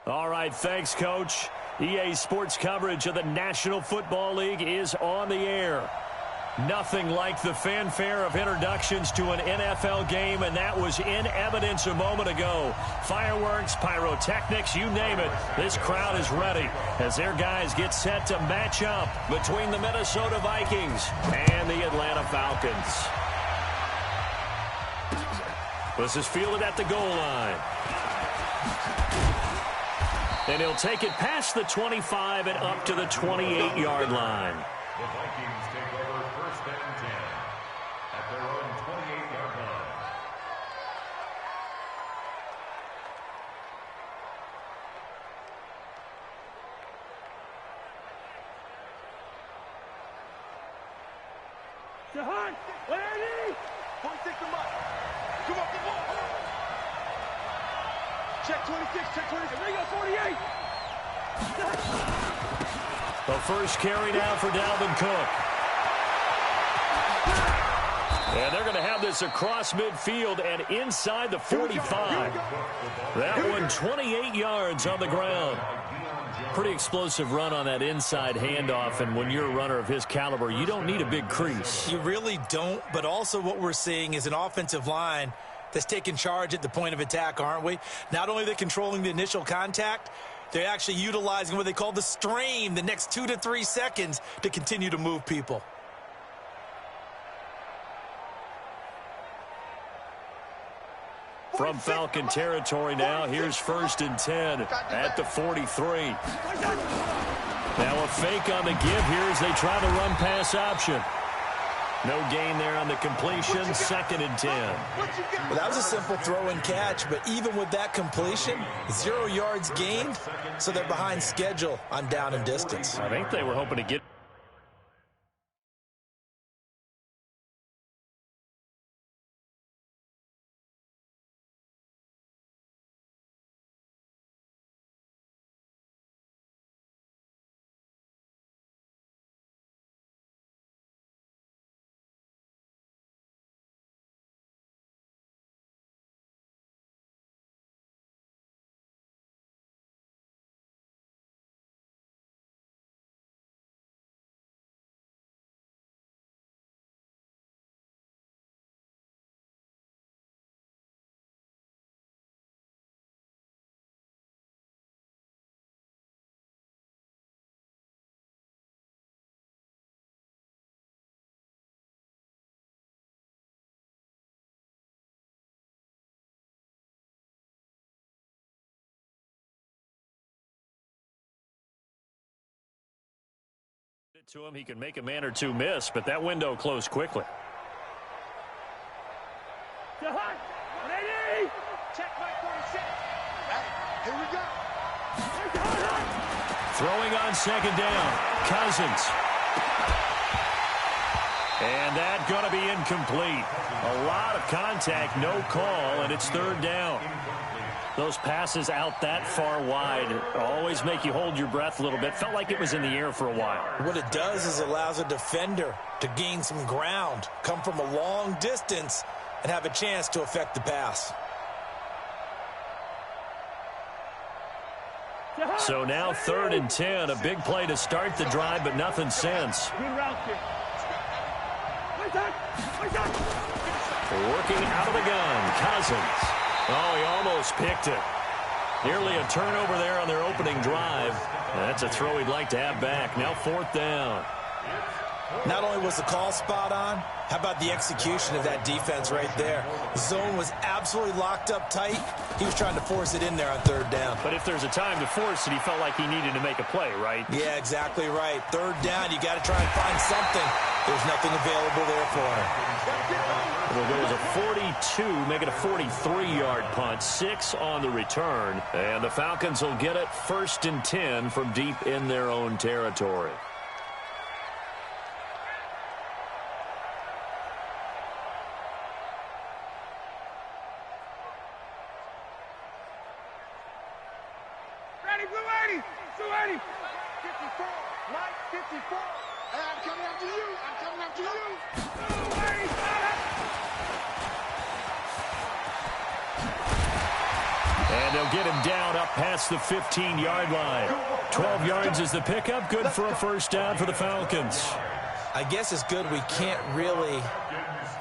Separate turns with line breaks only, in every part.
All right, thanks, Coach. EA Sports coverage of the National Football League is on the air. Nothing like the fanfare of introductions to an NFL game, and that was in evidence a moment ago. Fireworks, pyrotechnics, you name it. This crowd is ready as their guys get set to match up between the Minnesota Vikings and the Atlanta Falcons. This is fielded at the goal line. And he'll take it past the 25 and up to the 28-yard line.
The Vikings take over first and 10 at their own 28-yard line.
Jahan, 180! 26 to Mike. Come on, come on. Check 26, check 26. There you go, 48.
The first carry now for Dalvin Cook. And they're going to have this across midfield and inside the 45. That one 28 yards on the ground. Pretty explosive run on that inside handoff, and when you're a runner of his caliber, you don't need a big crease.
You really don't, but also what we're seeing is an offensive line that's taking charge at the point of attack, aren't we? Not only are they controlling the initial contact, they're actually utilizing what they call the strain the next 2 to 3 seconds to continue to move people.
From Falcon territory now, here's first and 10 at the 43. Now a fake on the give here as they try the run-pass option. No gain there on the completion, second and 10.
Well, that was a simple throw and catch, but even with that completion, 0 yards gained, so they're behind schedule on down and distance.
I think they were hoping to get it to him. He can make a man or two miss, but that window closed quickly.
Jahan, 180! Check my 46. Hey, here we go.
Throwing on second down, Cousins. And that going to be incomplete. A lot of contact, no call, and it's third down. Those passes out that far wide always make you hold your breath a little bit. Felt like it was in the air for a while.
What it does is allows a defender to gain some ground, come from a long distance, and have a chance to affect the pass.
So now third and 10, a big play to start the drive, but nothing since.
Good route here.
Working out of the gun, Cousins. Oh, he almost picked it. Nearly a turnover there on their opening drive. That's a throw he'd like to have back. Now fourth down.
Not only was the call spot on, how about the execution of that defense right there? The zone was absolutely locked up tight. He was trying to force it in there on third down.
But if there's a time to force it, he felt like he needed to make a play, right?
Yeah, exactly right. Third down, you got to try and find something. There's nothing available there for him.
Well, there's a 42, make it a 43-yard punt, 6 on the return. And the Falcons will get it first and 10 from deep in their own territory.
Ready, Blue 80! Blue 80! 54, Mike, 54. Hey, I'm coming after you. I'm coming after you. Blue 80, got it!
And And they'll get him down up past the 15-yard line. 12 yards is the pickup. Good for a first down for the Falcons.
I guess it's good we can't really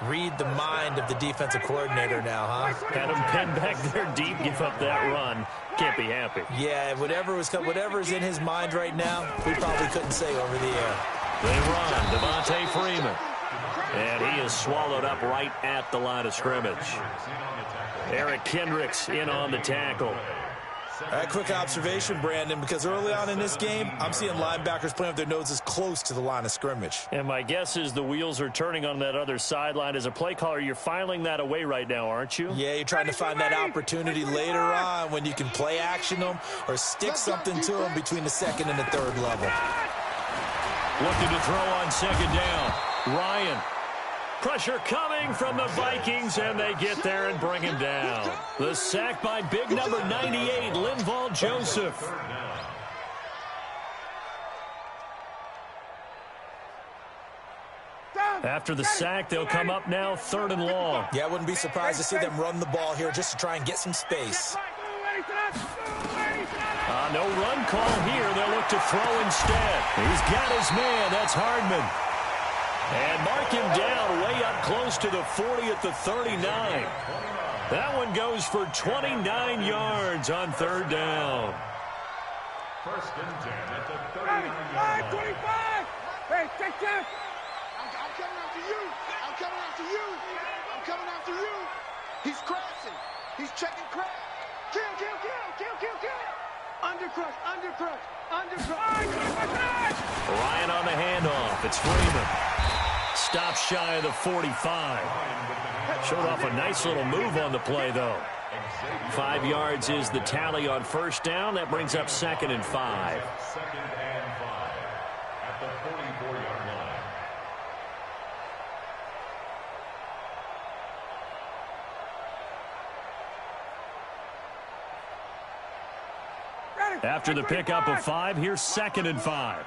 read the mind of the defensive coordinator now, huh?
Had him pinned back there deep, give up that run. Can't be happy.
Yeah, whatever's in his mind right now, we probably couldn't say over the air.
They run, Devontae Freeman. And he is swallowed up right at the line of scrimmage. Eric Kendricks in on the tackle.
All right, quick observation, Brandon, because early on in this game, I'm seeing linebackers playing with their noses close to the line of scrimmage.
And my guess is the wheels are turning on that other sideline. As a play caller, you're filing that away right now, aren't you?
Yeah, you're trying to find that opportunity later on when you can play action them or stick something to them between the second and the third level.
Looking to throw on second down. Ryan. Pressure coming from the Vikings, and they get there and bring him down. The sack by big number 98, Linval Joseph. After the sack, they'll come up now 3rd and long.
Yeah, I wouldn't be surprised to see them run the ball here just to try and get some space.
No run call here. They'll look to throw instead. He's got his man. That's Hardman. And mark him down way up close to the 40 at the 39. That one goes for 29 yards on 3rd down.
First and 10 at the 39-yard line.
25! Hey, take care! I'm coming after you! I'm coming after you! I'm coming after you! He's crashing! He's checking crash! Kill, kill, kill, kill, kill, kill! Undercrush, undercrush, undercrush!
Ryan on the handoff. It's Freeman. Stop shy of the 45. Showed off a nice little move on the play, though. 5 yards is the tally on first down. That brings up 2nd and 5.
2nd and 5 at the 44-yard line.
After the pickup of 5, here's 2nd and 5.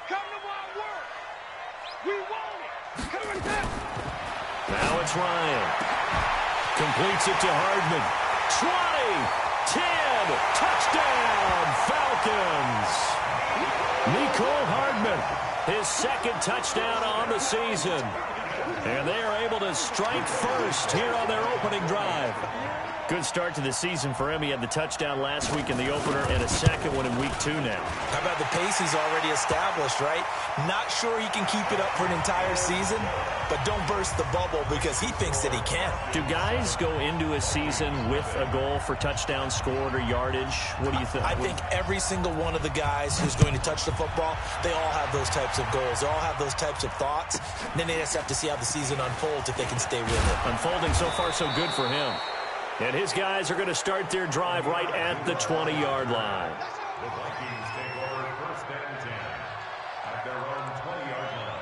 Come to my work! We want it! Come on, come!
Now it's Ryan. Completes it to Hardman. 20, 10, touchdown, Falcons. Nicole Hardman, his 2nd touchdown on the season. And they are able to strike first here on their opening drive. Good start to the season for him. He had the touchdown last week in the opener and a 2nd one in week 2 now.
How about the pace he's already established, right? Not sure he can keep it up for an entire season, but don't burst the bubble because he thinks that he can.
Do guys go into a season with a goal for touchdowns scored or yardage? What do you think?
I think every single one of the guys who's going to touch the football, they all have those types of goals. They all have those types of thoughts. And then they just have to see how the season unfolds if they can stay with it.
Unfolding so far so good for him. And his guys are going to start their drive right at the 20-yard line.
The Vikings take over 1st and 10 at their own 20-yard line.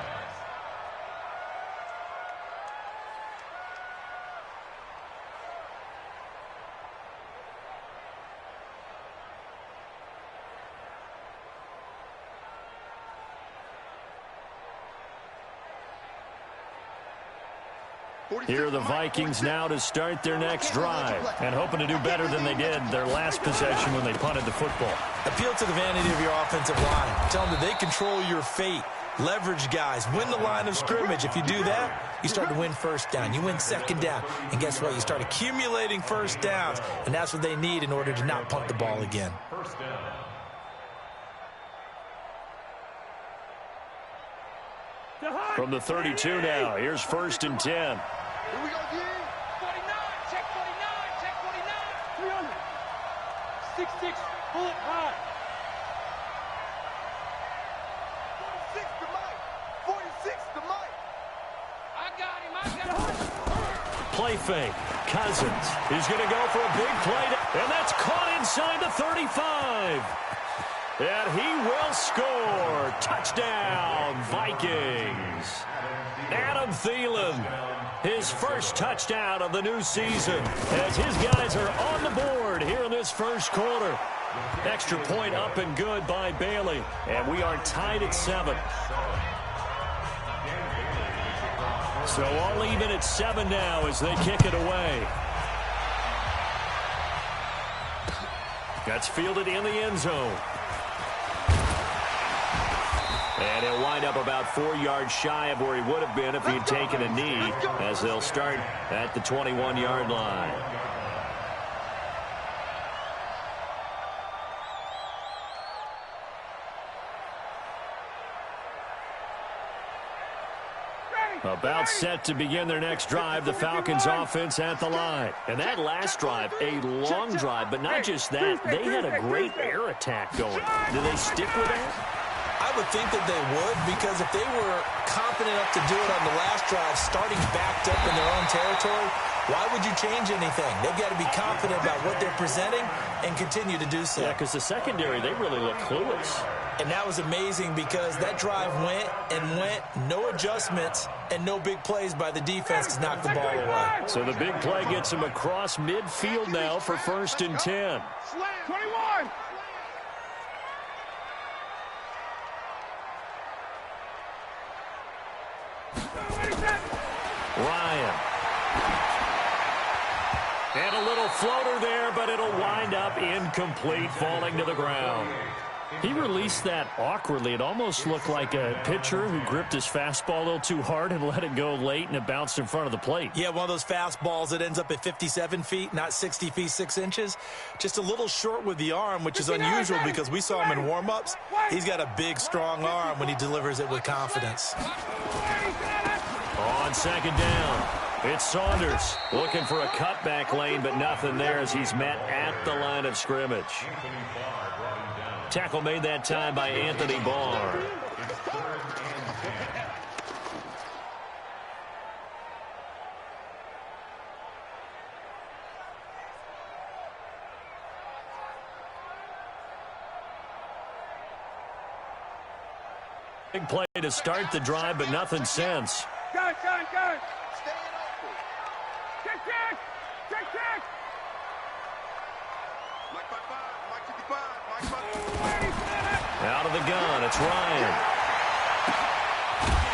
Here are the Vikings now to start their next drive and hoping to do better than they did their last possession when they punted the football.
Appeal to the vanity of your offensive line. Tell them that they control your fate. Leverage guys. Win the line of scrimmage. If you do that, you start to win first down. You win second down. And guess what? You start accumulating first downs. And that's what they need in order to not punt the ball again.
First down.
From the 32 now, here's 1st and 10.
Here we go again. 49, check 49, check 49. 300. 6'6", bullet high. 46 to Mike. 46 to Mike. I got him.
Play fake. Cousins is going to go for a big play. And that's caught inside the 35. And he will score. Touchdown, Vikings. Adam Thielen, his first touchdown of the new season, as his guys are on the board here in this first quarter. Extra point up and good by Bailey, and we are tied at 7. So all even at 7 now as they kick it away. That's fielded in the end zone. And he'll wind up about 4 yards shy of where he would have been if he'd taken a knee, as they'll start at the 21-yard line. About set to begin their next drive, the Falcons offense at the line. And that last drive, a long drive, but not just that. They had a great air attack going. Do they stick with that?
I would think that they would, because if they were confident enough to do it on the last drive, starting backed up in their own territory, why would you change anything? They've got to be confident about what they're presenting and continue to do so.
Yeah, because the secondary, they really look clueless.
And that was amazing because that drive went and went, no adjustments, and no big plays by the defense to knock the ball away.
So the big play gets him across midfield now for 1st and 10.
21.
Ryan. And a little floater there, but it'll wind up incomplete, falling to the ground. He released that awkwardly. It almost looked like a pitcher who gripped his fastball a little too hard and let it go late, and it bounced in front of the plate.
Yeah, one of those fastballs that ends up at 57 feet, not 60 feet, 6 inches. Just a little short with the arm, which is unusual because we saw him in warm-ups. He's got a big, strong arm when he delivers it with confidence.
On 2nd down, it's Saunders looking for a cutback lane, but nothing there as he's met at the line of scrimmage. Tackle made that time by Anthony Barr. Big play to start the drive, but nothing since.
Gun. Stay open. Check. Mike 55, Mike 55, Mike 55.
Out of the gun, it's Ryan.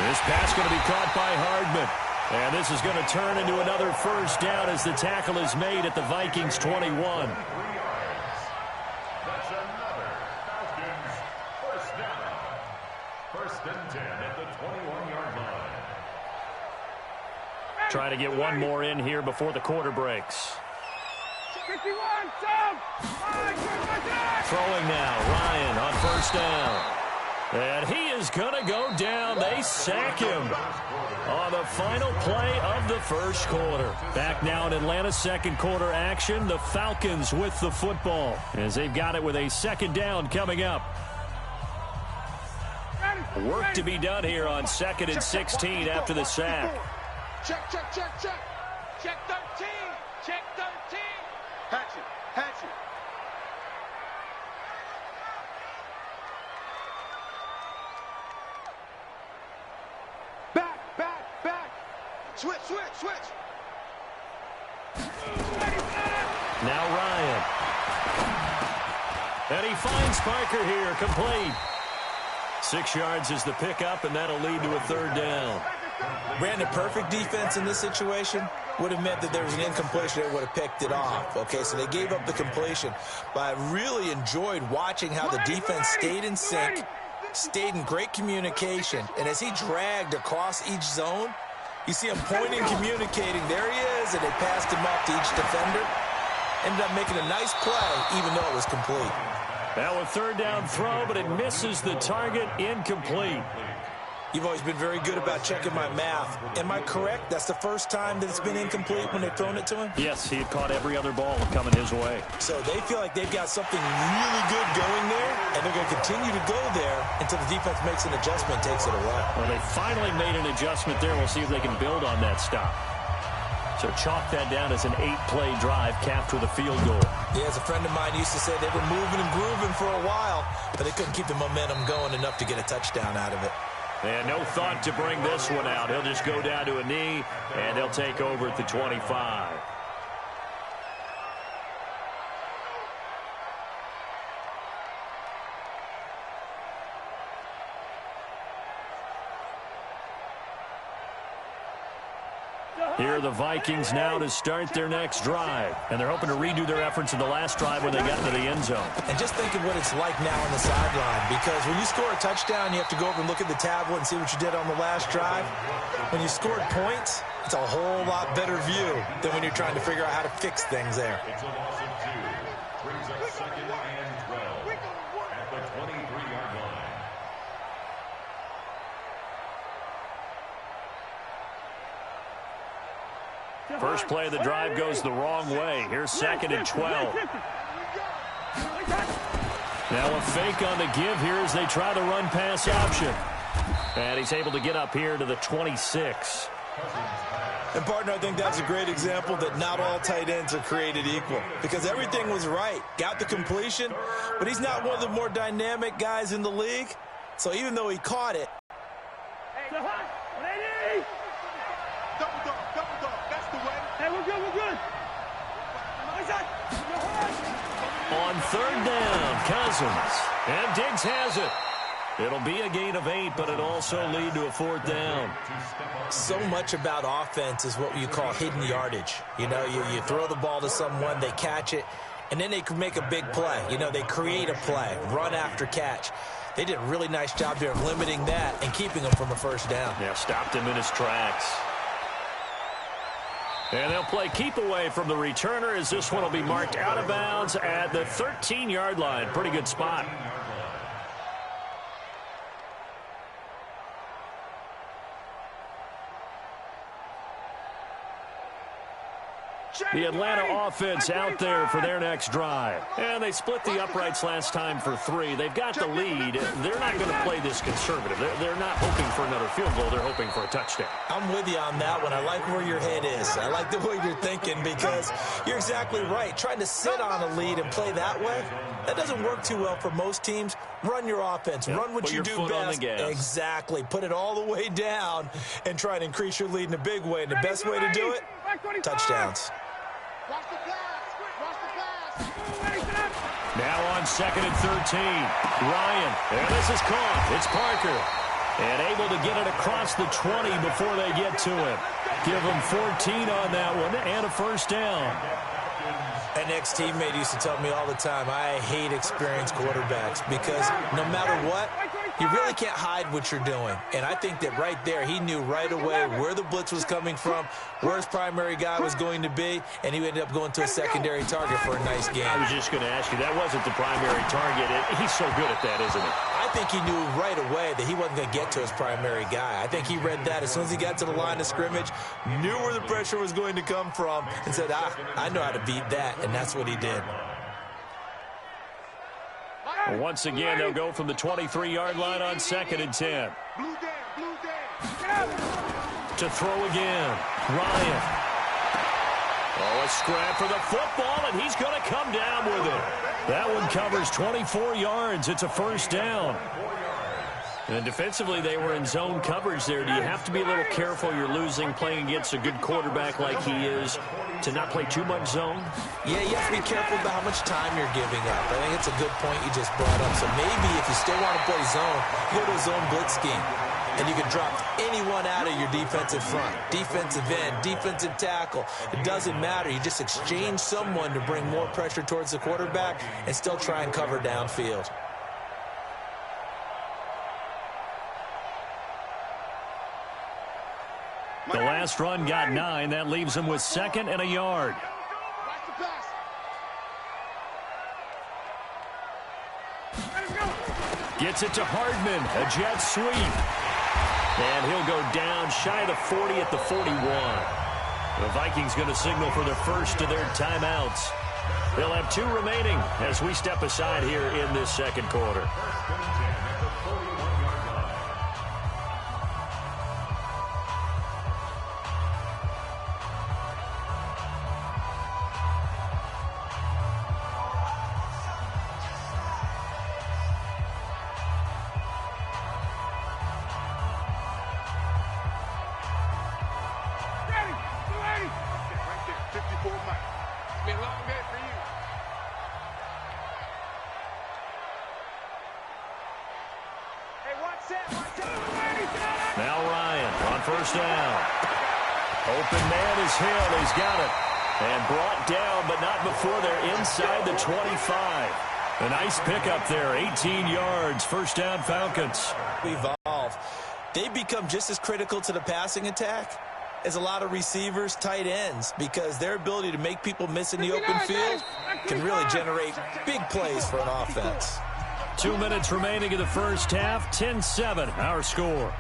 This pass going to be caught by Hardman. And this is going to turn into another 1st down as the tackle is made at the Vikings 21.
That's another Falcons 1st down. 1st and 10 at the 21-yard line.
Try to get one more in here before the quarter breaks.
51,
Throwing now, Ryan on 1st down. And he is going to go down. They sack him on the final play of the 1st quarter. Back now in Atlanta's 2nd quarter action. The Falcons with the football as they've got it with a 2nd down coming up. Work to be done here on 2nd and 16 after the sack.
Check. Check 13. Hatchet. Back. Switch.
Now Ryan. And he finds Parker here, complete. 6 yards is the pickup, and that'll lead to a 3rd down.
Brandon, perfect defense in this situation would have meant that there was an incompletion that would have picked it off. Okay, so they gave up the completion. But I really enjoyed watching how the defense stayed in sync, stayed in great communication, and as he dragged across each zone, you see him pointing, communicating. There he is, and they passed him off to each defender. Ended up making a nice play, even though it was complete.
Now a 3rd down throw, but it misses the target, incomplete.
You've always been very good about checking my math. Am I correct? That's the first time that it's been incomplete when they've thrown it to him?
Yes, he had caught every other ball coming his way.
So they feel like they've got something really good going there, and they're going to continue to go there until the defense makes an adjustment and takes it away.
Well, they finally made an adjustment there. We'll see if they can build on that stop. So chalk that down as an 8-play drive capped with a field goal.
Yeah, as a friend of mine used to say, they were moving and grooving for a while, but they couldn't keep the momentum going enough to get a touchdown out of it.
And no thought to bring this one out. He'll just go down to a knee, and they'll take over at the 25. Here are the Vikings now to start their next drive. And they're hoping to redo their efforts in the last drive when they got into the end zone.
And just think of what it's like now on the sideline, because when you score a touchdown, you have to go over and look at the tablet and see what you did on the last drive. When you scored points, it's a whole lot better view than when you're trying to figure out how to fix things there.
It's a loss of 2. Brings up 2nd and 12 at the 23-yard line.
First play of the drive goes the wrong way. Here's 2nd and 12. Now a fake on the give here as they try the run-pass option. And he's able to get up here to the 26.
And, partner, I think that's a great example that not all tight ends are created equal, because everything was right. Got the completion, but he's not one of the more dynamic guys in the league. So even though he caught it.
Hey, we're good.
On 3rd down, Cousins. And Diggs has it. It'll be a gain of 8, but it'll also lead to a 4th down.
So much about offense is what you call hidden yardage. You know, you throw the ball to someone, they catch it, and then they can make a big play. You know, they create a play, run after catch. They did a really nice job here of limiting that and keeping him from a 1st down.
Yeah, stopped him in his tracks. And they'll play keep away from the returner as this one will be marked out of bounds at the 13-yard line. Pretty good spot. The Atlanta offense out there for their next drive. And they split the uprights last time for 3. They've got the lead. They're not going to play this conservative. They're not hoping for another field goal. They're hoping for a touchdown.
I'm with you on that one. I like where your head is. I like the way you're thinking, because you're exactly right. Trying to sit on a lead and play that way, that doesn't work too well for most teams. Run your offense. Run what you do best. Exactly. Put it all the way down and try to increase your lead in a big way. And the best way to do it, touchdowns.
Now on 2nd and 13. Ryan. And this is caught. It's Parker. And able to get it across the 20 before they get to him. Give him 14 on that one and a 1st down.
An ex-teammate used to tell me all the time, I hate experienced quarterbacks, because no matter what, you really can't hide what you're doing. And I think that right there, he knew right away where the blitz was coming from, where his primary guy was going to be, and he ended up going to a secondary target for a nice game.
I was just going to ask you, that wasn't the primary target. He's so good at that, isn't he?
I think he knew right away that he wasn't going to get to his primary guy. I think he read that as soon as he got to the line of scrimmage, knew where the pressure was going to come from, and said, I know how to beat that, and that's what he did.
Once again, they'll go from the 23-yard line on 2nd and 10. To throw again, Ryan. Oh, a scrap for the football, and he's going to come down with it. That one covers 24 yards. It's a 1st down. And defensively, they were in zone coverage there. Do you have to be a little careful? You're losing, playing against a good quarterback like he is, to not play too much zone?
Yeah, you have to be careful about how much time you're giving up. I think it's a good point you just brought up. So maybe if you still want to play zone, go to a zone blitz scheme. And you can drop anyone out of your defensive front. Defensive end, defensive tackle. It doesn't matter. You just exchange someone to bring more pressure towards the quarterback and still try and cover downfield.
The last run got 9. That leaves him with 2nd and a yard. Gets it to Hardman. A jet sweep. And he'll go down shy of the 40 at the 41. The Vikings going to signal for the first of their timeouts. They'll have 2 remaining as we step aside here in this 2nd quarter. Now Ryan on 1st down. Open man is Hill. He's got it. And brought down, but not before they're inside the 25. A nice pickup there, 18 yards, first down Falcons.
Evolve. They become just as critical to the passing attack as a lot of receivers, tight ends, because their ability to make people miss in the open field can really generate big plays for an offense.
2 minutes remaining in the first half, 10-7, our score.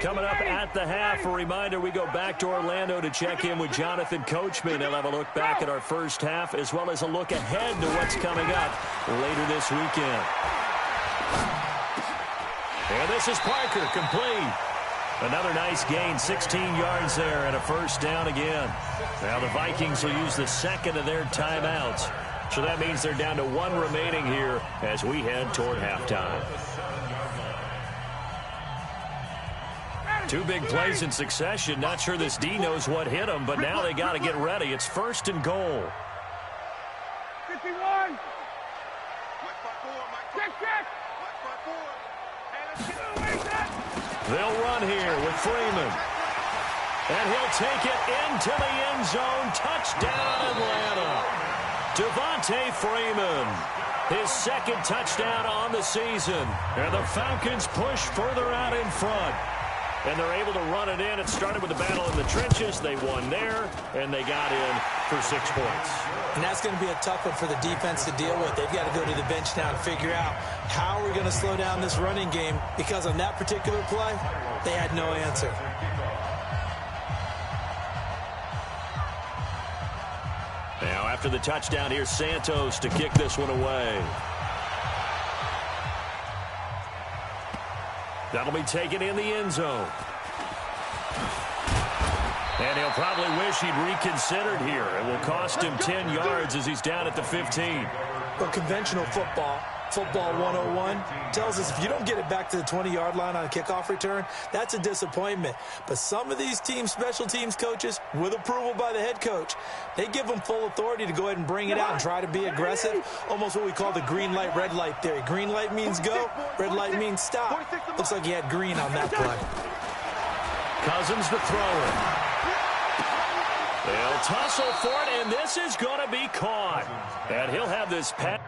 Coming up at the half, a reminder, we go back to Orlando to check in with Jonathan Coachman. He'll have a look back at our first half as well as a look ahead to what's coming up later this weekend. And this is Parker, complete. Another nice gain, 16 yards there and a first down again. Now the Vikings will use the second of their timeouts. So that means they're down to one remaining here as we head toward halftime. Two big plays in succession. Not sure this D knows what hit him, but now they got to get ready. It's first and goal.
51.
They'll run here with Freeman. And he'll take it into the end zone. Touchdown, Atlanta. Devontae Freeman. His second touchdown on the season. And the Falcons push further out in front. And they're able to run it in. It started with the battle in the trenches. They won there, and they got in for 6 points.
And that's going to be a tough one for the defense to deal with. They've got to go to the bench now and figure out how we're going to slow down this running game, because on that particular play, they had no answer.
Now, after the touchdown, here's Santos to kick this one away. That'll be taken in the end zone. And he'll probably wish he'd reconsidered here. It will cost him 10 yards as he's down at the 15.
But conventional football 101, tells us if you don't get it back to the 20-yard line on a kickoff return, that's a disappointment. But some of these teams, special teams coaches, with approval by the head coach, they give them full authority to go ahead and bring it out and try to be aggressive, almost what we call the green light, red light theory. Green light means go, red light means stop. Looks like he had green on that play.
Cousins the thrower. They'll tussle for it, and this is going to be caught. And he'll have this pass.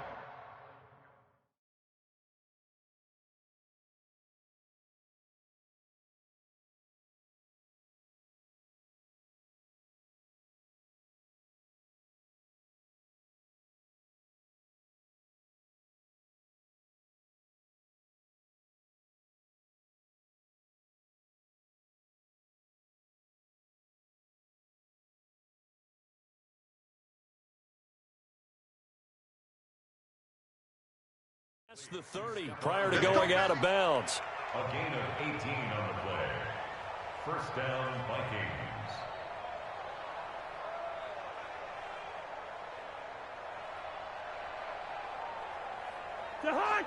That's the 30 prior to going out of bounds.
A gain of 18 on the play. First down, Vikings.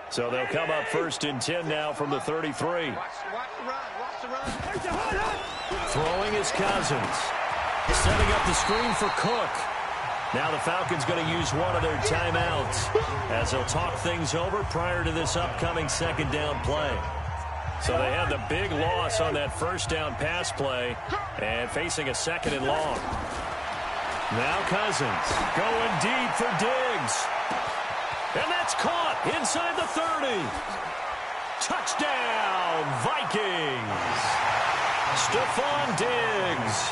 So they'll come up first and 10 now from the 33.
Watch the run.
Throwing is Cousins. Setting up the screen for Cook. Now the Falcons going to use one of their timeouts as they'll talk things over prior to this upcoming second down play. So they had the big loss on that first down pass play and facing a second and long. Now Cousins going deep for Diggs. And that's caught inside the 30. Touchdown, Vikings. Stephon Diggs.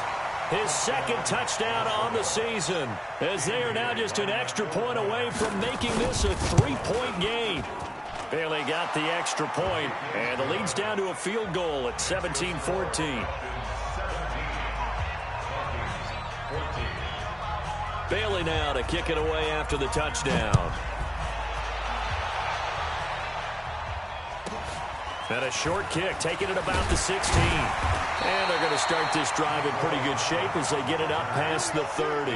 His second touchdown on the season, as they are now just an extra point away from making this a 3-point game. Bailey got the extra point, and the lead's down to a field goal at 17-14. Bailey now to kick it away after the touchdown. And a short kick, taking it about the 16. And they're going to start this drive in pretty good shape as they get it up past the 30.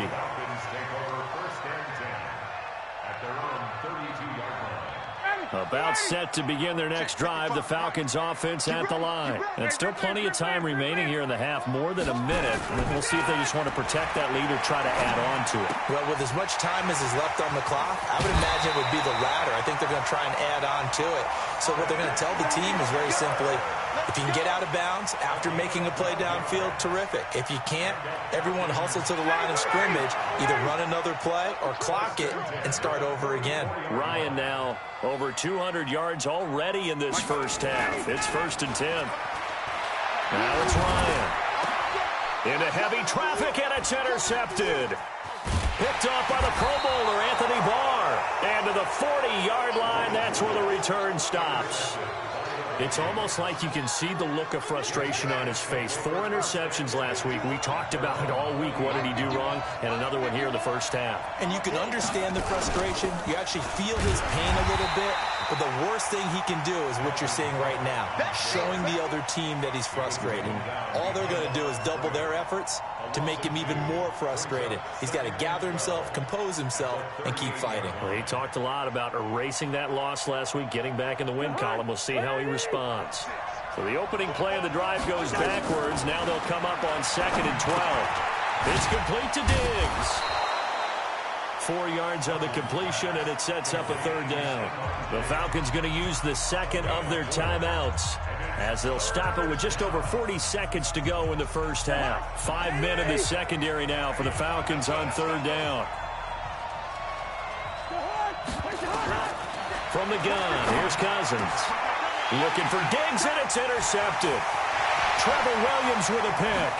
About set to begin their next drive, the Falcons offense at the line. And still plenty of time remaining here in the half, more than a minute. And we'll see if they just want to protect that lead or try to add on to it.
Well, with as much time as is left on the clock, I would imagine it would be the latter. I think they're going to try and add on to it. So what they're going to tell the team is very simply, if you can get out of bounds after making a play downfield, terrific. If you can't, everyone hustle to the line of scrimmage, either run another play or clock it and start over again.
Ryan now over 200 yards already in this first half. It's 1st and 10. Now it's Ryan. Into heavy traffic, and it's intercepted. Picked off by the Pro Bowler, Anthony Barr. And to the 40-yard line, that's where the return stops. It's almost like you can see the look of frustration on his face. 4 interceptions last week. We talked about it all week. What did he do wrong? And another one here in the first half.
And you can understand the frustration. You actually feel his pain a little bit. But the worst thing he can do is what you're seeing right now, showing the other team that he's frustrated. All they're going to do is double their efforts to make him even more frustrated. He's got to gather himself, compose himself, and keep fighting.
Well, he talked a lot about erasing that loss last week, getting back in the win column. We'll see how he responds. So the opening play of the drive goes backwards. Now they'll come up on 2nd and 12. It's complete to Diggs. 4 yards on the completion, and it sets up a 3rd down. The Falcons going to use the second of their timeouts as they'll stop it with just over 40 seconds to go in the first half. 5 men in the secondary now for the Falcons on 3rd down. From the gun, here's Cousins. Looking for Diggs, and it's intercepted. Trevor Williams with a pick.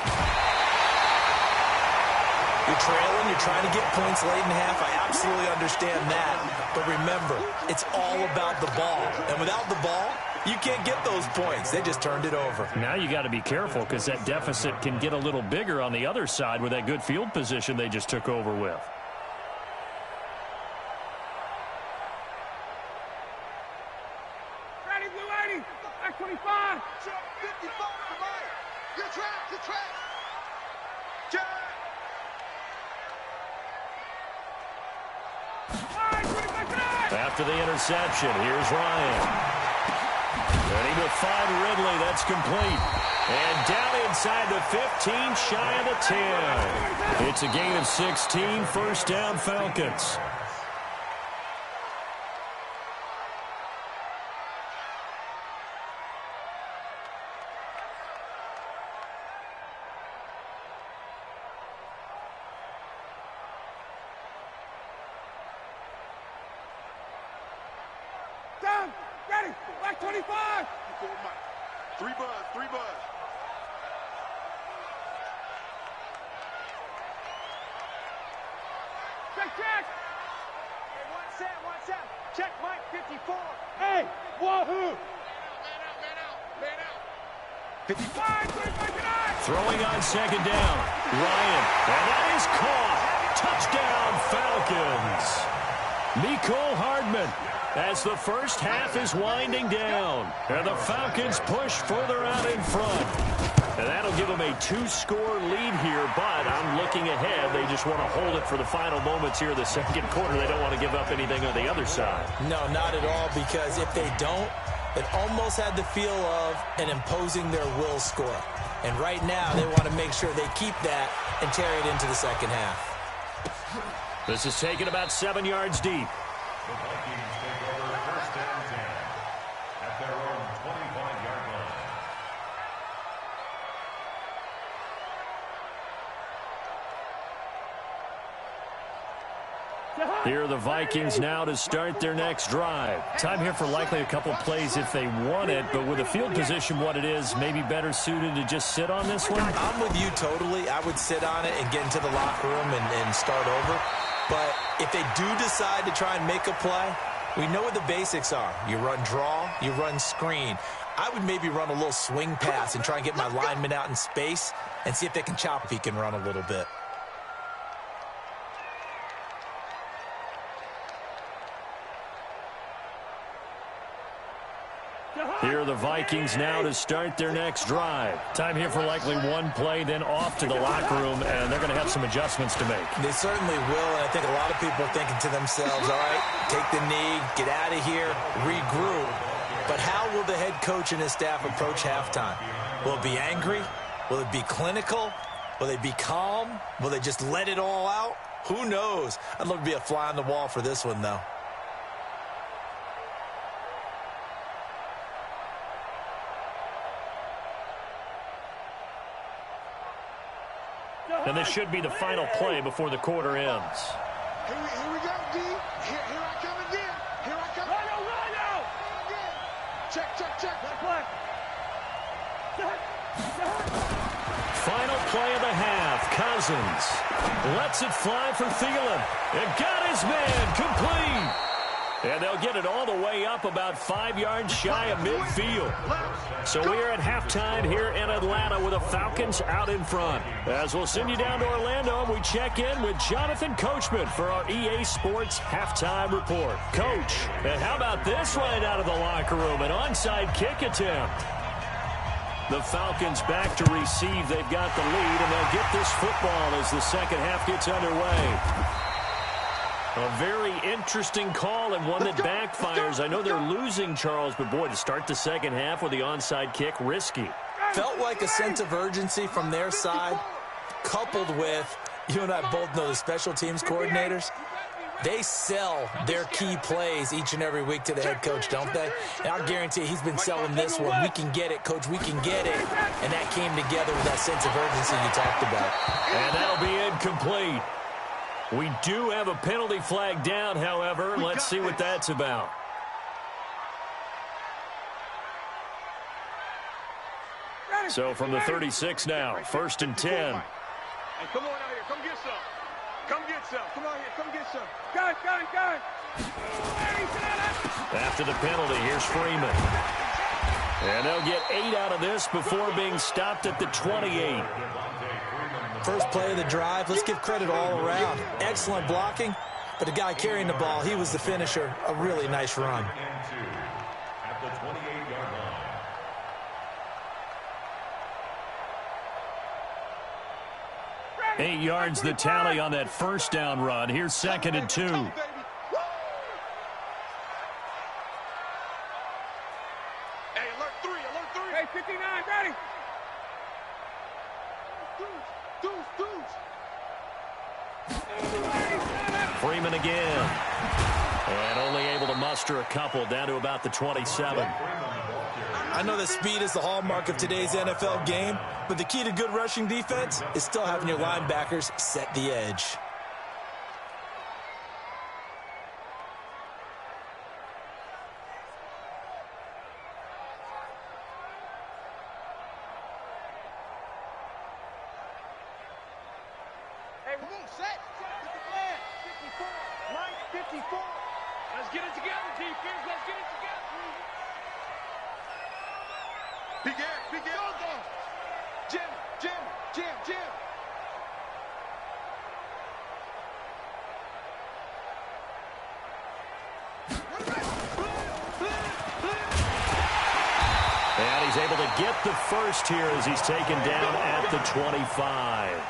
You're trailing, you're trying to get points late in half. I absolutely understand that. But remember, it's all about the ball. And without the ball, you can't get those points. They just turned it over.
Now you got to be careful because that deficit can get a little bigger on the other side with that good field position they just took over with.
Ready, Blue 80, back 25. 55, right. Good track, good track. Jack.
After the interception, here's Ryan. And he will find Ridley. That's complete. And down inside the 15, shy of the 10. It's a gain of 16, 1st down Falcons.
Down, ready, back 25. 3 buzz, 3 buzz. Check. Hey, one set. Check Mike 54. Hey, wahoo. Man out. 55, 25.
Throwing on 2nd down. Ryan, and that is caught. Touchdown, Falcons. Mecole Hardman. As the first half is winding down. And the Falcons push further out in front. And that'll give them a 2-score lead here, but I'm looking ahead. They just want to hold it for the final moments here in the 2nd quarter. They don't want to give up anything on the other side.
No, not at all, because if they don't, it almost had the feel of an imposing their will score. And right now, they want to make sure they keep that and carry it into the 2nd half.
This is taken about 7 yards deep.
The Vikings take over 1st and 10 at their own 25-yard line.
Here are the Vikings now to start their next drive. Time here for likely a couple plays if they want it, but with the field position what it is, maybe better suited to just sit on this one?
I'm with you totally. I would sit on it and get into the locker room and start over. But if they do decide to try and make a play, we know what the basics are. You run draw, you run screen. I would maybe run a little swing pass and try and get my lineman out in space and see if they can chop if he can run a little bit.
Here are the Vikings now to start their next drive. Time here for likely one play, then off to the locker room, and they're going to have some adjustments to make.
They certainly will, and I think a lot of people are thinking to themselves, all right, take the knee, get out of here, regroup. But how will the head coach and his staff approach halftime? Will it be angry? Will it be clinical? Will they be calm? Will they just let it all out? Who knows? I'd love to be a fly on the wall for this one, though.
And this should be the final play before the quarter ends.
Here we go, D. Here I come again. Here I come. Rhino! Check.
Final play of the half. Cousins lets it fly for Thielen. And got his man complete. And they'll get it all the way up about 5 yards shy of midfield. So we are at halftime here in Atlanta with the Falcons out in front. As we'll send you down to Orlando, and we check in with Jonathan Coachman for our EA Sports Halftime Report. Coach, and how about this right out of the locker room? An onside kick attempt. The Falcons back to receive. They've got the lead, and they'll get this football as the second half gets underway. A very interesting call and one that backfires. I know they're losing, Charles, but boy, to start the second half with the onside kick, risky.
Felt like a sense of urgency from their side, coupled with, you and I both know the special teams coordinators. They sell their key plays each and every week to the head coach, don't they? And I guarantee he's been selling this one. We can get it, coach, we can get it. And that came together with that sense of urgency you talked about.
And that'll be incomplete. We do have a penalty flag down, however. Let's see what that's about. So from the 36 now, 1st and 10.
Hey, come on out here. Come get some. Come get some. Come on here. Come get some. Gun.
After the penalty, here's Freeman. And they'll get 8 out of this before being stopped at the 28.
First play of the drive, let's give credit all around. Excellent blocking, but the guy carrying the ball, he was the finisher. A really nice run.
At the 28-yard line.
8 yards the tally on that first down run. Here's 2nd and 2.
Hey, alert 3. Hey, 59, ready.
Freeman again. And only able to muster a couple down to about the 27.
I know that speed is the hallmark of today's NFL game, but the key to good rushing defense is still having your linebackers set the edge.
Hey, come on, set. Get the flag. 54. Mike, 54. Let's get it together, defense. Let's get it together. Big air. Jim.
And he's able to get the first here as he's taken down at the 25.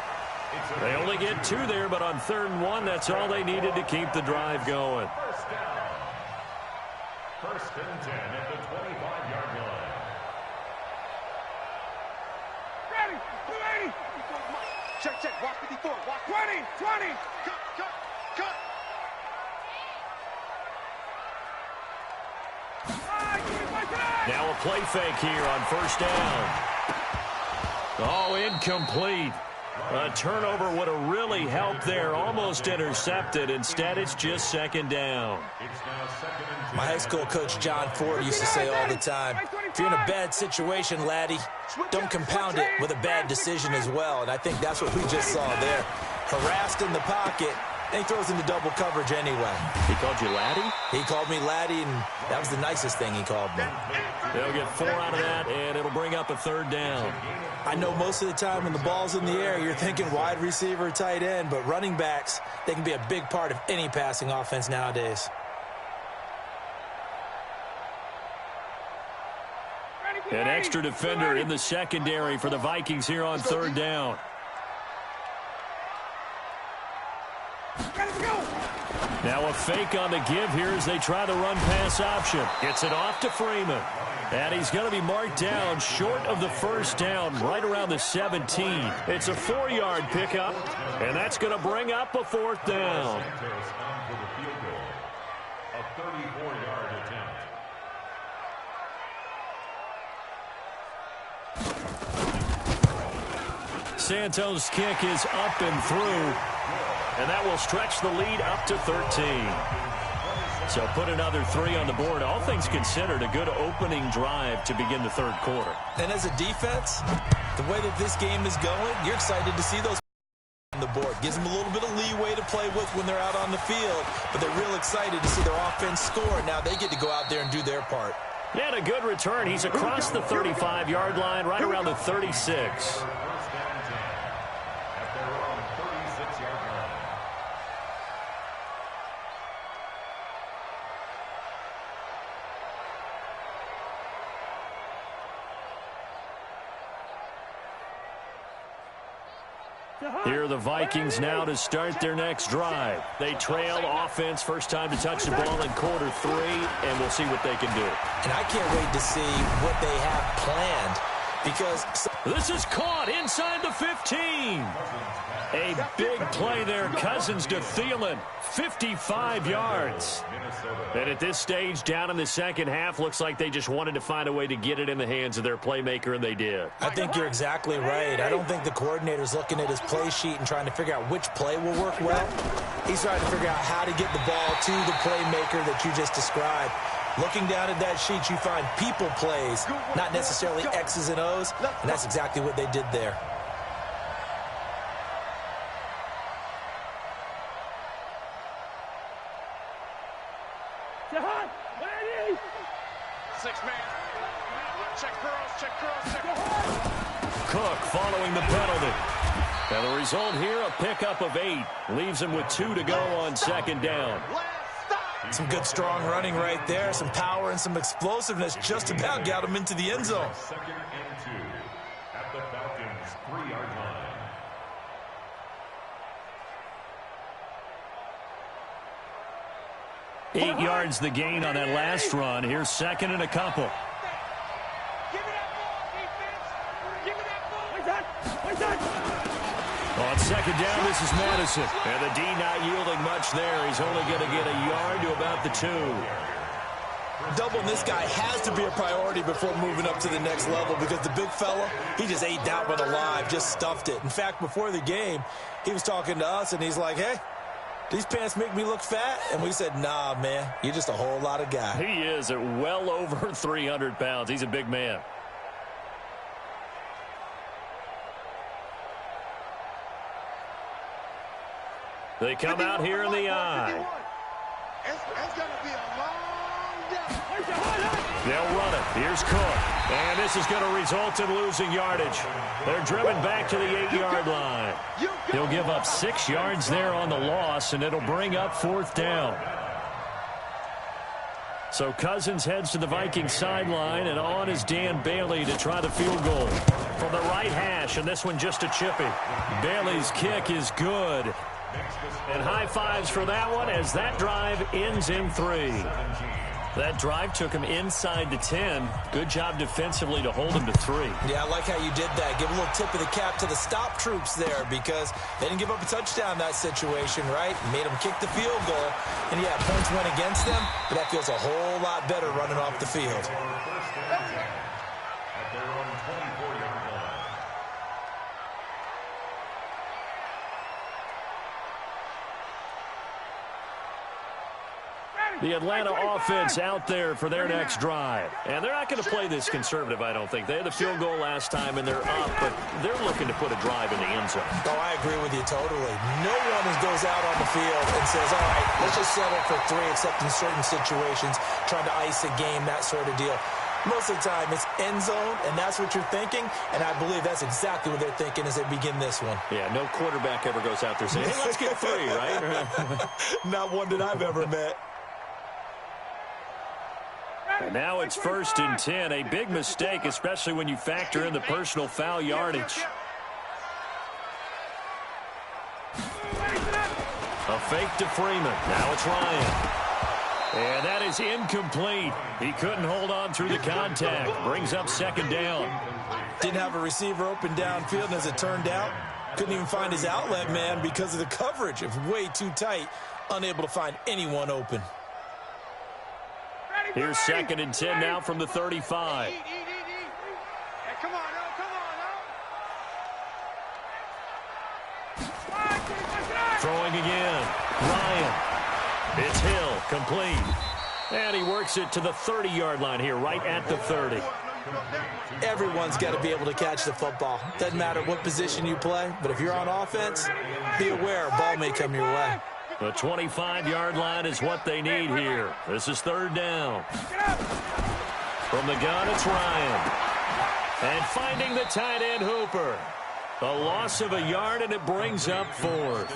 They only get 2 there, but on 3rd and 1, that's all they needed to keep the drive going.
First down. 1st and 10 at the 25-yard line.
Ready. 280. Check. Watch 54. Watch 20. Cut.
Now a play fake here on 1st down. Oh, incomplete. A turnover would have really helped there. Almost intercepted. Instead, it's just 2nd down.
My high school coach, John Ford, used to say all the time, if you're in a bad situation, laddie, don't compound it with a bad decision as well. And I think that's what we just saw there. Harassed in the pocket, and he throws into double coverage anyway.
He called you laddie?
He called me laddie, and that was the nicest thing he called me.
They'll get 4 out of that, and it'll bring up a 3rd down.
I know most of the time when the ball's in the air, you're thinking wide receiver, tight end, but running backs, they can be a big part of any passing offense nowadays.
An extra defender in the secondary for the Vikings here on third down. Now a fake on the give here as they try the run-pass option. Gets it off to Freeman. And he's going to be marked down short of the first down, right around the 17. It's a 4-yard pickup, and that's going to bring up a fourth down.
A 34-yard attempt.
Santos' kick is up and through, and that will stretch the lead up to 13. So put another 3 on the board. All things considered, a good opening drive to begin the third quarter.
And as a defense, the way that this game is going, you're excited to see those on the board. Gives them a little bit of leeway to play with when they're out on the field, but they're real excited to see their offense score. Now they get to go out there and do their part.
Yeah, and a good return. He's across the 35-yard line, right around the 36. Here are the Vikings now to start their next drive. They trail offense, first time to touch the ball in quarter 3, and we'll see what they can do.
And I can't wait to see what they have planned, because
this is caught inside the 15. A big play there. Cousins to Thielen, 55 yards. And at this stage, down in the second half, looks like they just wanted to find a way to get it in the hands of their playmaker, and they did.
I think you're exactly right. I don't think the coordinator's looking at his play sheet and trying to figure out which play will work well. He's trying to figure out how to get the ball to the playmaker that you just described. Looking down at that sheet, you find people plays, not necessarily X's and O's, and that's exactly what they did there.
Cook following the penalty. And the result here, a pickup of 8. Leaves him with 2 to go on second down.
Some good strong running right there. Some power and some explosiveness just about got him into the end zone.
Second and 2 at the Falcons' 3-yard line.
8 yards the gain on that last run. Here's second and a couple. On second down, this is Madison. And the D not yielding much there. He's only going to get a yard to about the 2.
Doubling this guy has to be a priority before moving up to the next level, because the big fella, he just ate that one alive, just stuffed it. In fact, before the game, he was talking to us, and he's like, hey, these pants make me look fat? And we said, nah, man, you're just a whole lot of guy.
He is at well over 300 pounds. He's a big man. They come out here in the eye.
It's going to be a long day.
They'll run it. Here's Cook. And this is going to result in losing yardage. They're driven back to the 8-yard line. He'll give up 6 yards there on the loss, and it'll bring up fourth down. So Cousins heads to the Vikings sideline, and on is Dan Bailey to try the field goal. From the right hash, and this one just a chippy. Bailey's kick is good. And high fives for that one as that drive ends in 3. That drive took him inside the 10. Good job defensively to hold him to 3.
Yeah, I like how you did that. Give a little tip of the cap to the stop troops there, because they didn't give up a touchdown in that situation, right? Made them kick the field goal. And, yeah, points went against them, but that feels a whole lot better running off the field.
At their own 24-yard line.
The Atlanta offense out there for their next drive. And they're not going to play this conservative, I don't think. They had the field goal last time, and they're up, but they're looking to put a drive in the end zone.
Oh, I agree with you totally. No one goes out on the field and says, all right, let's just settle for 3, except in certain situations, trying to ice a game, that sort of deal. Most of the time, it's end zone, and that's what you're thinking, and I believe that's exactly what they're thinking as they begin this one.
Yeah, no quarterback ever goes out there saying, hey, let's get 3, right?
Not one that I've ever met.
And now it's 1st and 10. A big mistake, especially when you factor in the personal foul yardage. A fake to Freeman. Now it's Ryan. And that is incomplete. He couldn't hold on through the contact. Brings up 2nd down.
Didn't have a receiver open downfield, and as it turned out, couldn't even find his outlet man because of the coverage. It was way too tight. Unable to find anyone open.
Here's 2nd and 10 now from the 35.
Hey, come on,
Throwing again. Ryan. It's Hill. Complete. And he works it to the 30-yard line here, right at the 30.
Everyone's got to be able to catch the football. Doesn't matter what position you play, but if you're on offense, be aware a ball may come your way.
The 25-yard line is what they need here. This is 3rd down. From the gun, it's Ryan. And finding the tight end, Hooper. A loss of a yard, and it brings up 4th.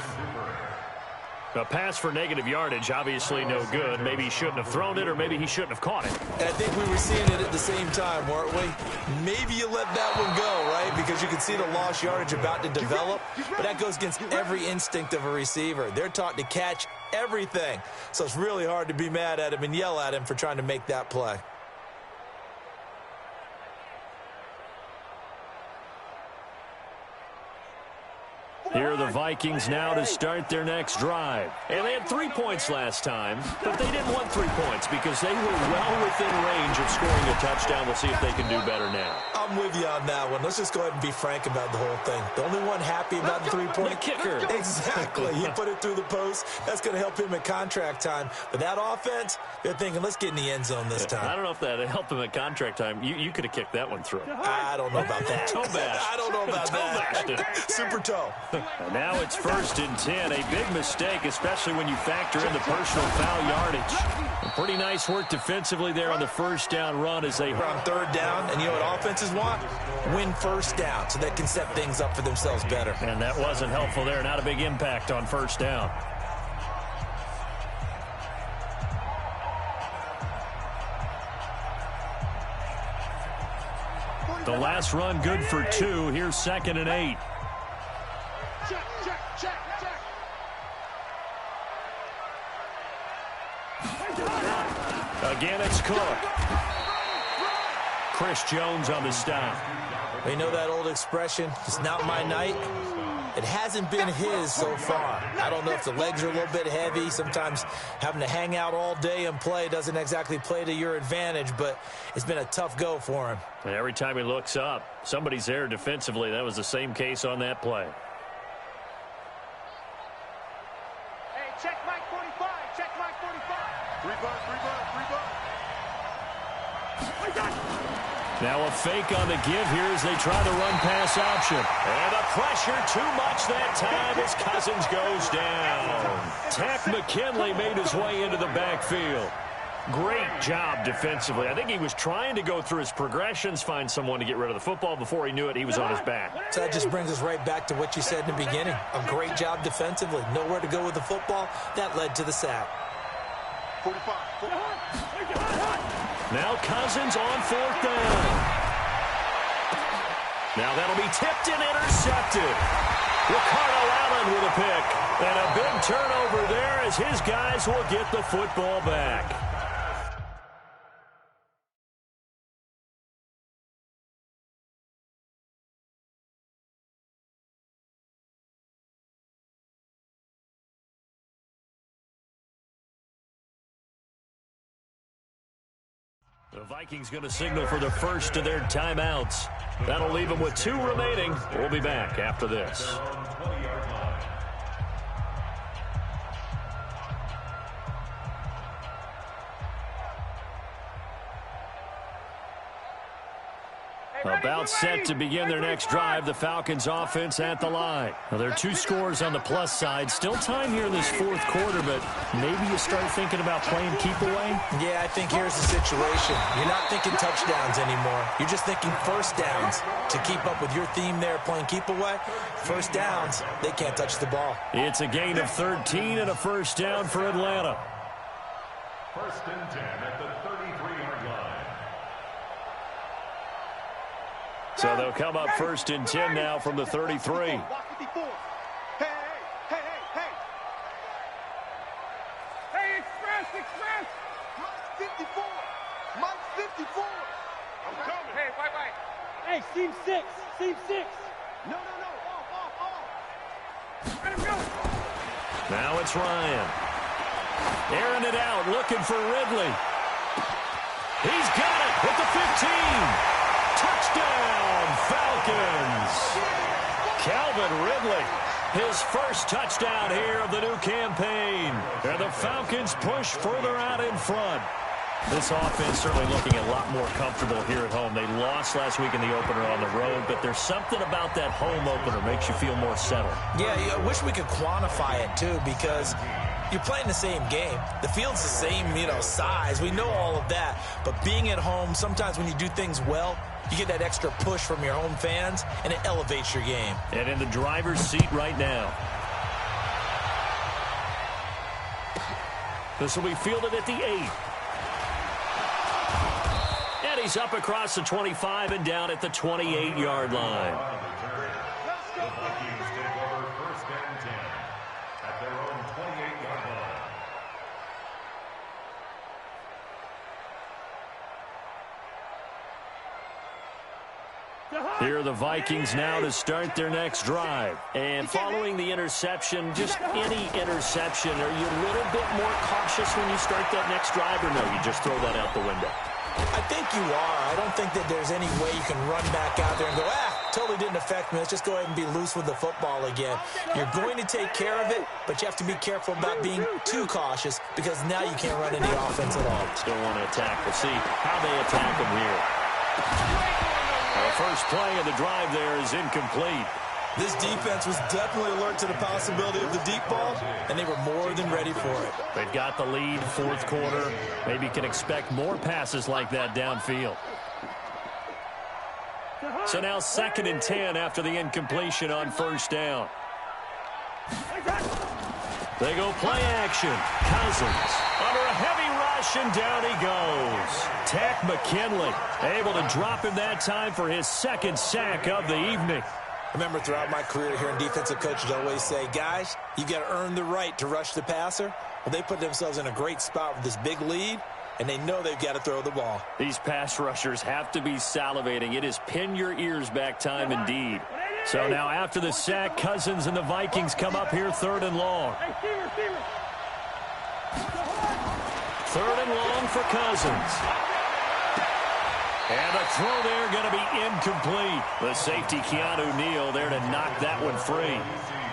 A pass for negative yardage, obviously no good. Maybe he shouldn't have thrown it, or maybe he shouldn't have caught it.
I think we were seeing it at the same time, weren't we? Maybe you let that one go, right? Because you can see the lost yardage about to develop. But that goes against every instinct of a receiver. They're taught to catch everything. So it's really hard to be mad at him and yell at him for trying to make that play.
Here are the Vikings now to start their next drive. And they had 3 points last time, but they didn't want 3 points because they were well within range of scoring a touchdown. We'll see if they can do better now.
I'm with you on that one. Let's just go ahead and be frank about the whole thing. The only one happy about the 3-point
The kicker.
Exactly. He put it through the post. That's going to help him at contract time. But that offense, they're thinking, let's get in the end zone this time.
I don't know if that helped him at contract time. You could have kicked that one through.
I don't know about that.
Toe bash.
I don't know about
Toe
that.
bashed it.
Super toe.
And now it's 1st and 10. A big mistake, especially when you factor in the personal foul yardage. And pretty nice work defensively there on the 1st down run as they...
On 3rd down, and you know what offenses want? Win 1st down so they can set things up for themselves better.
And that wasn't helpful there. Not a big impact on 1st down. The last run good for 2. Here's 2nd and 8. Again, it's Cook. Chris Jones on the stop.
You know that old expression, it's not my night? It hasn't been his so far. I don't know if the legs are a little bit heavy. Sometimes having to hang out all day and play doesn't exactly play to your advantage, but it's been a tough go for him.
And every time he looks up, somebody's there defensively. That was the same case on that play.
Hey, check Mike 45. Check Mike 45. Free buck.
Now a fake on the give here as they try the run-pass option. And the pressure too much that time as Cousins goes down. Tack McKinley made his way into the backfield. Great job defensively. I think he was trying to go through his progressions, find someone to get rid of the football. Before he knew it, he was on his back.
So that just brings us right back to what you said in the beginning. A great job defensively. Nowhere to go with the football. That led to the sack.
45.
Now Cousins on 4th down. Now that'll be tipped and intercepted. Ricardo Allen with a pick. And a big turnover there as his guys will get the football back. The Vikings going to signal for the first of their timeouts. That'll leave them with 2 remaining. We'll be back after this. About set to begin their next drive, the Falcons offense at the line. Now, there are 2 scores on the plus side. Still time here in this 4th quarter, but maybe you start thinking about playing keep away?
Yeah, I think here's the situation. You're not thinking touchdowns anymore. You're just thinking 1st downs. To keep up with your theme there, playing keep away, 1st downs, they can't touch the ball.
It's a gain of 13 and a 1st down for Atlanta.
1st and 10 at the 33-yard line.
So they'll come up 1st and 10 now from the 33.
Express! Mike 54! Mike 54! I'm coming! Hey, wait!
Hey, seam 6! Seam 6!
No! Off!
Let him go!
Now it's Ryan. Airing it out, looking for Ridley. He's got it with the 15. Touchdown, Falcons! Calvin Ridley. His first touchdown here of the new campaign. And the Falcons push further out in front. This offense certainly looking a lot more comfortable here at home. They lost last week in the opener on the road, but there's something about that home opener makes you feel more settled.
Yeah, I wish we could quantify it, too, because you're playing the same game. The field's the same, size. We know all of that. But being at home, sometimes when you do things well, you get that extra push from your home fans, and it elevates your game.
And in the driver's seat right now. This will be fielded at the 8. And he's up across the 25 and down at the 28-yard line.
The Vikings take over 1st and 10 at their own 28-yard line.
Here are the Vikings now to start their next drive. And following the interception, just any interception, are you a little bit more cautious when you start that next drive, or no, you just throw that out the window?
I think you are. I don't think that there's any way you can run back out there and go, totally didn't affect me. Let's just go ahead and be loose with the football again. You're going to take care of it, but you have to be careful about being too cautious because now you can't run any offense at all.
Still want to attack. We'll see how they attack them here. The first play of the drive there is incomplete.
This defense was definitely alert to the possibility of the deep ball, and they were more than ready for it.
They've got the lead, 4th quarter. Maybe can expect more passes like that downfield. So now 2nd and 10 after the incompletion on 1st down. They go play action. Cousins under a heavy rush, and down he goes. Tack McKinley able to drop him that time for his 2nd sack of the evening.
I remember throughout my career hearing defensive coaches always say, guys, you've got to earn the right to rush the passer. Well, they put themselves in a great spot with this big lead, and they know they've got to throw the ball.
These pass rushers have to be salivating. It is pin your ears back time indeed. So now after the sack, Cousins and the Vikings come up here 3rd and long. 3rd and long for Cousins. And the throw there going to be incomplete. The safety, Keanu Neal, there to knock that one free.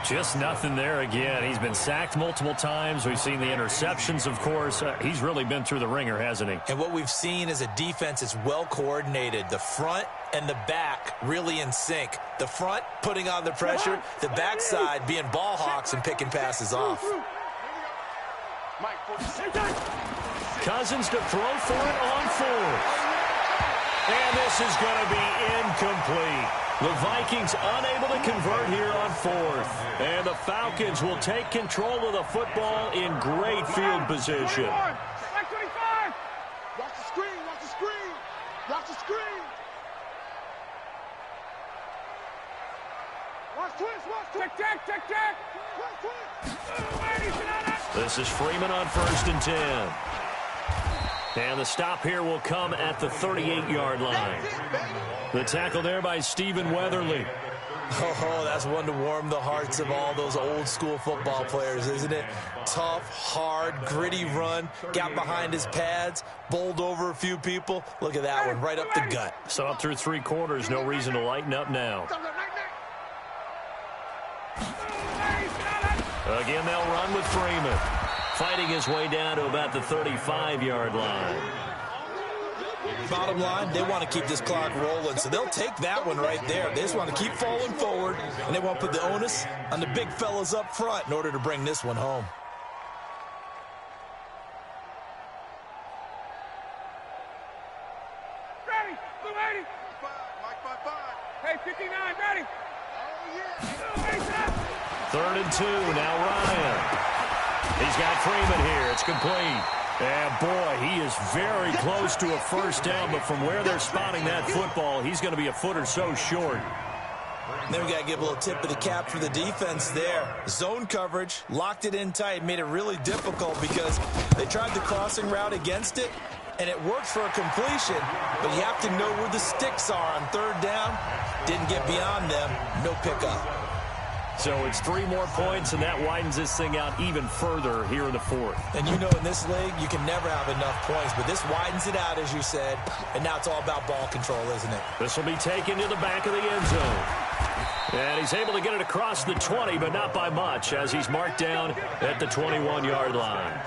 Just nothing there again. He's been sacked multiple times. We've seen the interceptions, of course. He's really been through the ringer, hasn't he?
And what we've seen is a defense that's well coordinated. The front and the back really in sync. The front putting on the pressure. The backside being ball hawks and picking passes off.
Cousins to throw for it on 4th. And this is going to be incomplete. The Vikings unable to convert here on 4th. And the Falcons will take control of the football in great field position.
Watch the screen! Watch the screen! Watch the screen! Watch twist! Tick!
This is Freeman on 1st and 10. And the stop here will come at the 38-yard line. The tackle there by Stephen Weatherly.
Oh, that's one to warm the hearts of all those old-school football players, isn't it? Tough, hard, gritty run, got behind his pads, bowled over a few people. Look at that one, right up the gut.
So up through 3 quarters, no reason to lighten up now. Again, they'll run with Freeman. Fighting his way down to about the 35-yard line.
Bottom line, they want to keep this clock rolling, so they'll take that one right there. They just want to keep falling forward, and they want to put the onus on the big fellas up front in order to bring this one home.
Ready! Blue 80! Mike 5. Hey, 59, ready! Oh, yeah!
3rd and 2, now Ryan. He's got Freeman here. It's complete. And boy, he is very close to a first down, but from where they're spotting that football, he's going to be a foot or so short.
Then we got to give a little tip of the cap for the defense there. Zone coverage, locked it in tight, made it really difficult because they tried the crossing route against it, and it worked for a completion, but you have to know where the sticks are on third down. Didn't get beyond them, no pickup.
So it's 3 more points, and that widens this thing out even further here in the fourth.
And you know in this league, you can never have enough points, but this widens it out, as you said, and now it's all about ball control, isn't it?
This will be taken to the back of the end zone. And he's able to get it across the 20, but not by much, as he's marked down at the 21-yard line.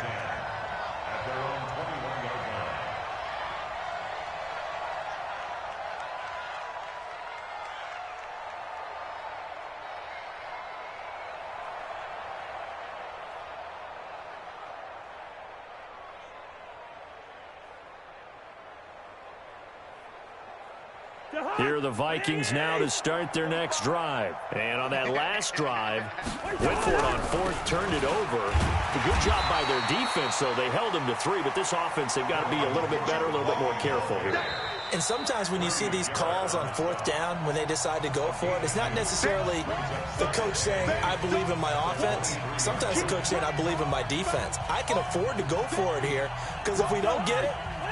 Here are the Vikings now to start their next drive. And on that last drive, went for it on fourth, turned it over. A good job by their defense, though. They held them to 3, but this offense, they've got to be a little bit better, a little bit more careful here.
And sometimes when you see these calls on fourth down, when they decide to go for it, it's not necessarily the coach saying, I believe in my offense. Sometimes the coach saying, I believe in my defense. I can afford to go for it here, because if we don't get it,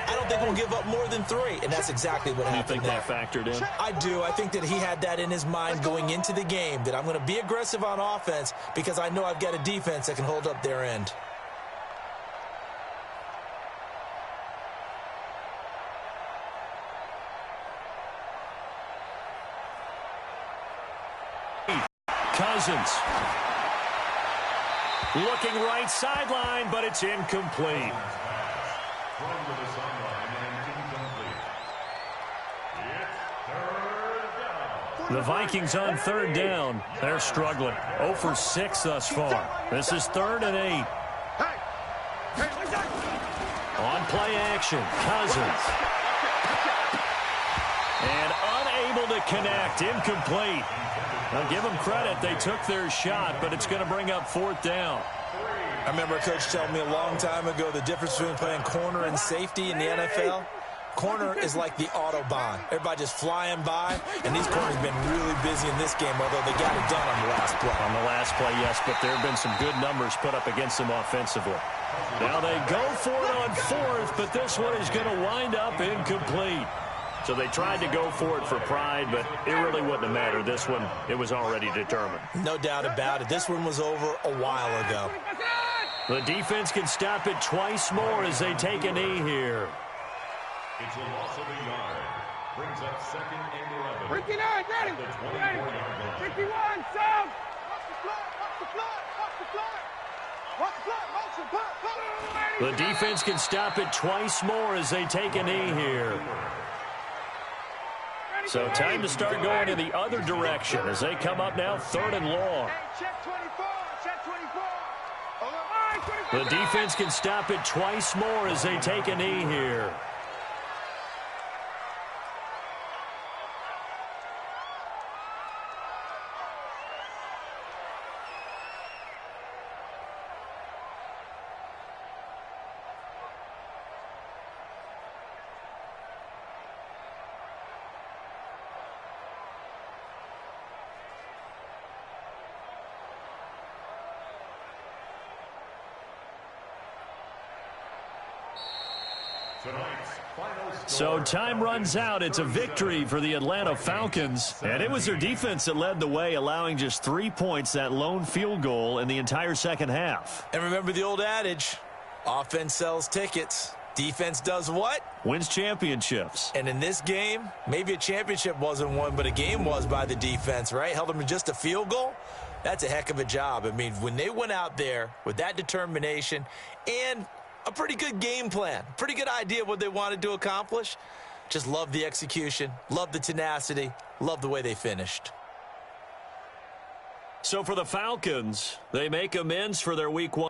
I don't think we'll give up more than 3, and that's exactly what happened there.
You think that factored in?
I do. I think that he had that in his mind going into the game, that I'm going to be aggressive on offense because I know I've got a defense that can hold up their end.
Cousins. Looking right sideline, but it's incomplete. The Vikings on third down. They're struggling. 0 for 6 thus far. This is 3rd and 8. On play action, Cousins. And unable to connect. Incomplete. I'll give them credit. They took their shot, but it's going to bring up 4th down.
I remember a coach telling me a long time ago the difference between playing corner and safety in the NFL. Corner is like the Autobahn. Everybody just flying by, and these corners have been really busy in this game, although they got it done on the last play.
On the last play, yes, but there have been some good numbers put up against them offensively. Now they go for it on 4th, but this one is going to wind up incomplete. So they tried to go for it for pride, but it really wouldn't have mattered. This one, it was already determined.
No doubt about it. This one was over a while ago.
The defense can stop it twice more as they take a knee here.
It's a loss of a yard. Brings up 2nd and 11.
59, ready.
The 24-yard line.
51, Sam.
The defense can stop it twice more as they take a knee here. So time to start going in the other direction as they come up now 3rd and long.
Check 24, check 24.
The defense can stop it twice more as they take a knee here. So time runs out. It's a victory for the Atlanta Falcons. And it was their defense that led the way, allowing just 3 points, that lone field goal in the entire second half.
And remember the old adage, offense sells tickets. Defense does what?
Wins championships.
And in this game, maybe a championship wasn't won, but a game was by the defense, right? Held them to just a field goal. That's a heck of a job. I mean, when they went out there with that determination and a pretty good game plan, pretty good idea of what they wanted to accomplish, just love the execution, love the tenacity, love the way they finished.
So for the Falcons, they make amends for their Week 1